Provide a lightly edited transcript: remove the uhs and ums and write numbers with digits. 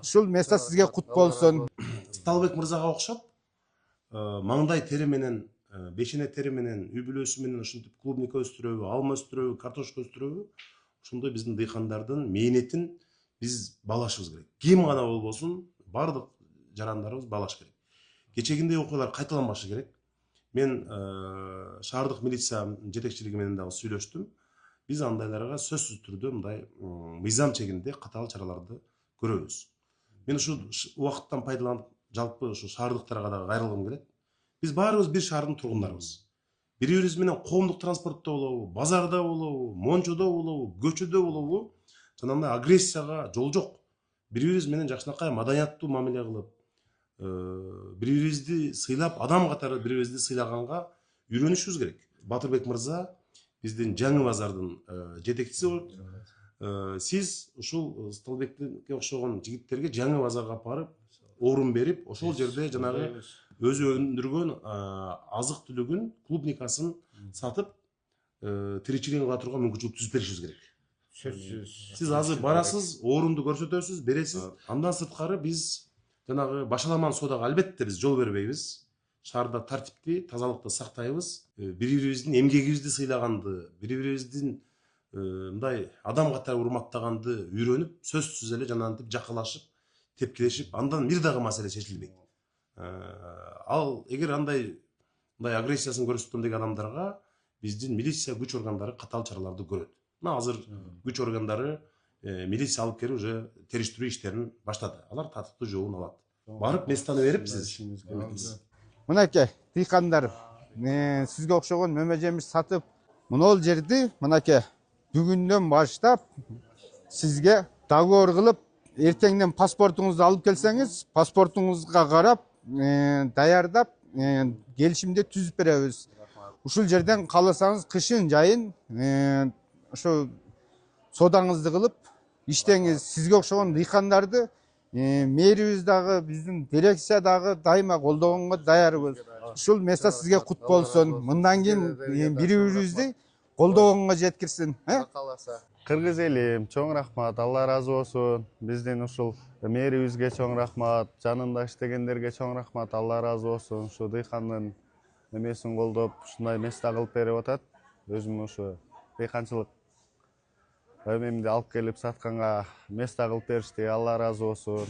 Ушул места сизге кут болсун. Сталбек мырзага окшоп маңдай тери менен, бешене тери менен, үй бүлөсү менен ушинтип клубника өстүрөбү, алма өстүрөбү, картошка өстүрөбү, ошондой биздин дыйкандардын мээнетин биз баалашыбыз керек. Ким гана болбосун, баардык жарандарыбыз баалаш керек. Кечегиндей окуялар кайталанбашы керек. Мен шаардык милиция жетекчилиги менен дагы сүйлөштүм. Биз андайларга сөзсүз түрдө мындай мыйзам чегинде катаал чараларды көрөбүз. Мен ушул убакыттан пайдаланып жалпы ушу шаардыктарга дагы кайрылгым келет. Биз баарыбыз бир шаардын тургундарыбыз. Бири бирибиз менен коомдук транспортто болобу, базарда болобу, мончодо болобу, көчөдө болобу, жанагындай агрессияга жол жок. Бири бирибиз менен жакшынакай маданияттуу мамиле кылып, бири бирибизди сыйлап, адам катары бири бирибизди сыйлаганга үйрөнүшүбүз керек. Батырбек мырза биздин жаңы базардын жетекчиси болуп, сиз ушул Сталбекке окшогон жигиттерге жаңы базарга алып барып, орун берип, ошол жерде жанагы өзү өндүргөн азык түлүгүн, клубникасын сатып, тиричилигин кыла турган мүмкүнчүлүк түзүп беришибиз керек. Сөзсүз. Сиз азыр барасыз, орунду көрсөтөсүз, бересиз. Андан сырткары биз жанагы башаламан соодага албетте биз жол бербейбиз. Шаарда тартипти, тазалыкты сактайбыз. Бири бирибиздин эмгегибизди сыйлаганды, бири бирибиздин мындай адам катары урматтаганды үйрөнүп, сөзсүз эле жанагынтип жакалашып, тепкилешип, андан бир дагы маселе чечилбейт. Ал эгер андай агрессиясын көрсөтөм деген адамдарга биздин милиция күч органдары катаал чараларды көрөт. Мына азыр күч органдары милиция алып келип уже териштирүү иштерин баштады. Алар татыктуу жообун алат. Барып местаны берипсиз. Мынакей дыйкандар сизге окшогон мөмө жемиш сатып, мынол жерди мынакей бүгүндөн баштап сизге договор кылып, эртеңден паспортуңузду алып келсеңиз, паспортуңузга карап, даярдап, келишимди түзүп беребиз. Ушул жерден кааласаңыз кышын жайын ошо соодаңызды кылып иштеңиз. Сизге окшогон дыйкандарды мэрибиз дагы, биздин дирекция дагы дайыма колдогонго даярбыз. Ушул места сизге кут болсун. Мындан кийин бири бирибизди колдогонго жеткирсин. Кыргыз элим, чоң рахмат, Алла разы болсун. Биздин ушул мэрибизге чоң рахмат, жанында иштегендерге чоң рахмат, Алла разы болсун. Ушу дыйкандын немесин колдоп, ушундай места кылып берип атат. Өзүм ушу дыйканчылык эмемди алып келип сатканга места кылып беришти. Алла разы болсун.